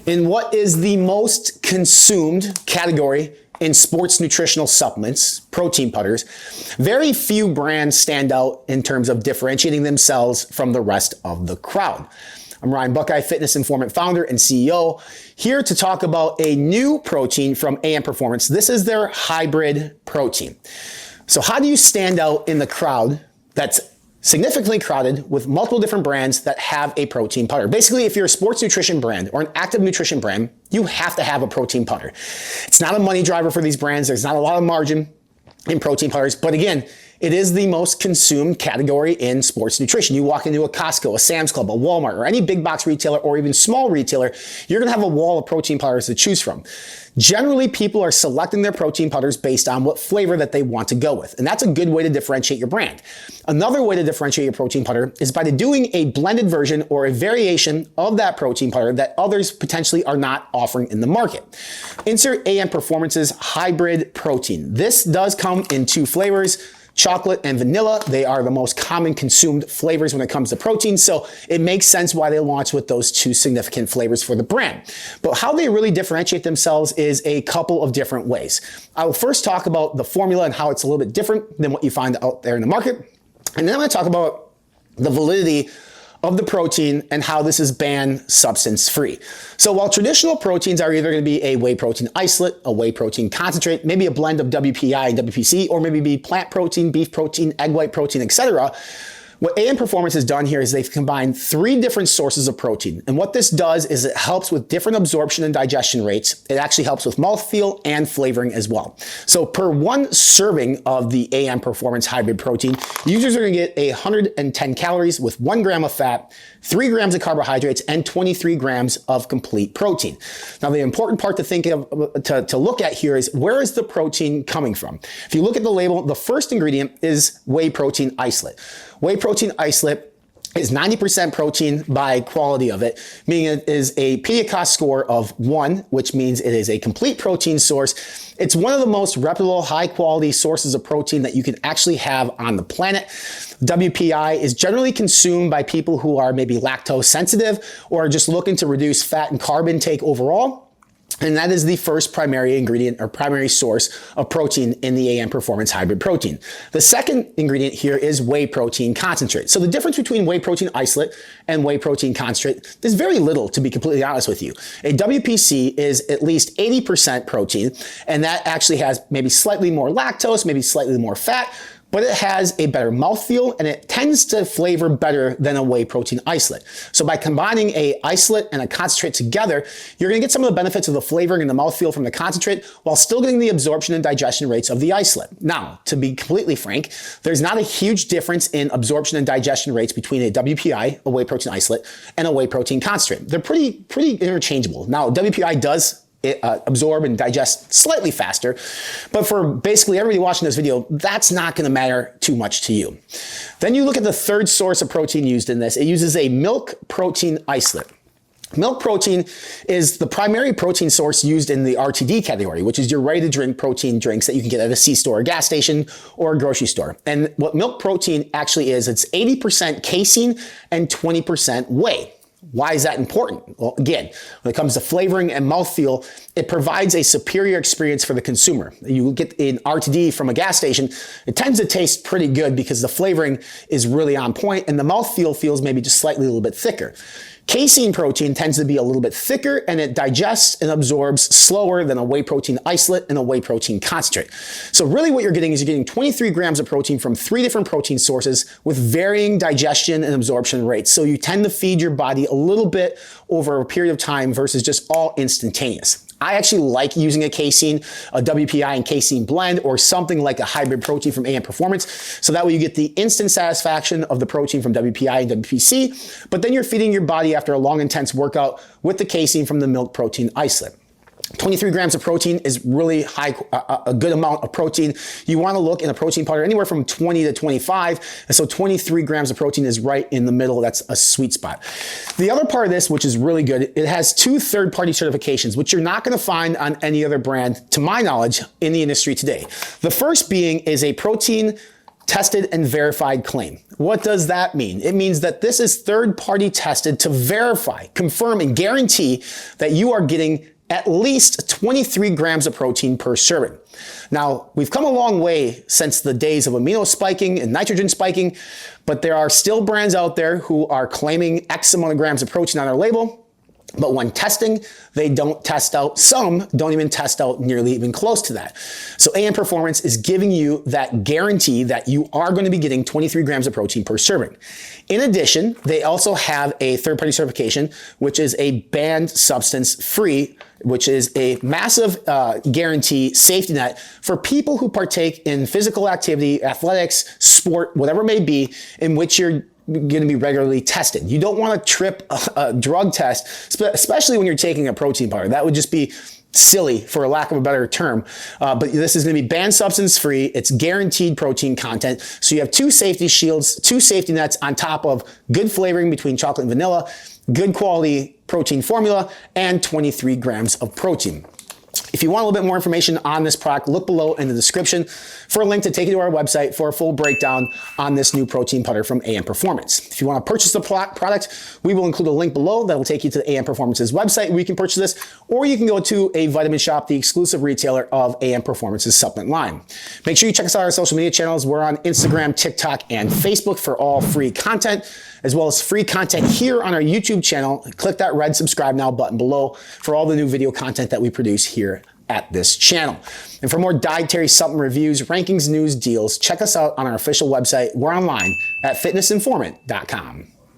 In what is the most consumed category in sports nutritional supplements, protein powders, very few brands stand out in terms of differentiating themselves from the rest of the crowd. I'm Ryan Buckeye, Fitness Informant founder and CEO, here to talk about a new protein from AM Performance. This is their hybrid protein. So how do you stand out in the crowd that's significantly crowded with multiple different brands that have a protein powder? Basically, if you're a sports nutrition brand or an active nutrition brand, you have to have a protein powder. It's not a money driver for these brands. There's not a lot of margin in protein powders, but again, it is the most consumed category in sports nutrition. You walk into a Costco, a Sam's Club, a Walmart, or any big box retailer or even small retailer, you're gonna have a wall of protein powders to choose from. Generally, people are selecting their protein powders based on what flavor that they want to go with. And that's a good way to differentiate your brand. Another way to differentiate your protein powder is by doing a blended version or a variation of that protein powder that others potentially are not offering in the market. Insert AM Performance's hybrid protein. This does come in two flavors, chocolate and vanilla. They are the most common consumed flavors when it comes to protein, so it makes sense why they launched with those two significant flavors for the brand. But how they really differentiate themselves is a couple of different ways. I will first talk about the formula and how it's a little bit different than what you find out there in the market. And then I'm going to talk about the validity of the protein and how this is banned substance free. So while traditional proteins are either going to be a whey protein isolate, a whey protein concentrate, maybe a blend of WPI and WPC, or maybe be plant protein, beef protein, egg white protein, etc., what AM Performance has done here is they've combined three different sources of protein. And what this does is it helps with different absorption and digestion rates. It actually helps with mouthfeel and flavoring as well. So per one serving of the AM Performance hybrid protein, users are going to get 110 calories with 1 gram of fat, 3 grams of carbohydrates, and 23 grams of complete protein. Now, the important part to think of, to look at here is where is the protein coming from? If you look at the label, the first ingredient is whey protein isolate. Whey protein isolate is 90% protein by quality of it, meaning it is a PDCAAS score of 1, which means it is a complete protein source. It's one of the most reputable, high quality sources of protein that you can actually have on the planet. WPI is generally consumed by people who are maybe lactose sensitive or are just looking to reduce fat and carb intake overall. And that is the first primary ingredient or primary source of protein in the AM Performance hybrid protein. The second ingredient here is whey protein concentrate. So the difference between whey protein isolate and whey protein concentrate, there's very little, to be completely honest with you. A WPC is at least 80% protein, and that actually has maybe slightly more lactose, maybe slightly more fat, but it has a better mouthfeel and it tends to flavor better than a whey protein isolate. So by combining a isolate and a concentrate together, you're gonna get some of the benefits of the flavoring and the mouthfeel from the concentrate while still getting the absorption and digestion rates of the isolate. Now, to be completely frank, there's not a huge difference in absorption and digestion rates between a WPI, a whey protein isolate, and a whey protein concentrate. They're pretty interchangeable. Now, WPI does absorb and digest slightly faster, but for basically everybody watching this video, that's not going to matter too much to you. Then you look at the third source of protein used in this. It uses a milk protein isolate. Milk protein is the primary protein source used in the RTD category, which is your ready-to-drink protein drinks that you can get at a C-store, a gas station, or a grocery store. And what milk protein actually is, it's 80% casein and 20% whey. Why is that important? Well, again, when it comes to flavoring and mouthfeel, it provides a superior experience for the consumer. You get an RTD from a gas station, it tends to taste pretty good because the flavoring is really on point and the mouthfeel feels maybe just slightly a little bit thicker. Casein protein tends to be a little bit thicker and it digests and absorbs slower than a whey protein isolate and a whey protein concentrate. So really what you're getting is you're getting 23 grams of protein from 3 different protein sources with varying digestion and absorption rates. So you tend to feed your body a little bit over a period of time versus just all instantaneous. I actually like using a casein, a WPI and casein blend, or something like a hybrid protein from AM Performance. So that way you get the instant satisfaction of the protein from WPI and WPC, but then you're feeding your body after a long, intense workout with the casein from the milk protein isolate. 23 grams of protein is really high, a good amount of protein. You want to look in a protein powder anywhere from 20 to 25. And so 23 grams of protein is right in the middle. That's a sweet spot. The other part of this, which is really good, it has 2 third-party certifications, which you're not going to find on any other brand, to my knowledge, in the industry today. The first being is a protein tested and verified claim. What does that mean? It means that this is third-party tested to verify, confirm, and guarantee that you are getting at least 23 grams of protein per serving. Now, we've come a long way since the days of amino spiking and nitrogen spiking, but there are still brands out there who are claiming X amount of grams of protein on their label. But when testing, they don't test out. Some don't even test out nearly even close to that. So AM Performance is giving you that guarantee that you are going to be getting 23 grams of protein per serving. In addition, they also have a third-party certification, which is a banned substance free, which is a massive guarantee safety net for people who partake in physical activity, athletics, sport, whatever it may be, in which you're going to be regularly tested. You don't want to trip a drug test, especially when you're taking a protein powder. That would just be silly, for a lack of a better term. But this is going to be banned substance free. It's guaranteed protein content. So you have two safety shields, two safety nets on top of good flavoring between chocolate and vanilla, good quality protein formula, and 23 grams of protein. If you want a little bit more information on this product, look below in the description for a link to take you to our website for a full breakdown on this new protein powder from AM Performance. If you want to purchase the product, we will include a link below that will take you to AM Performance's website where you can purchase this, or you can go to a Vitamin Shop, the exclusive retailer of AM Performance's supplement line. Make sure you check us out on our social media channels. We're on Instagram, TikTok, and Facebook for all free content, as well as free content here on our YouTube channel. Click that red subscribe now button below for all the new video content that we produce here at this channel. And for more dietary supplement reviews, rankings, news, deals, check us out on our official website. We're online at fitnessinformant.com.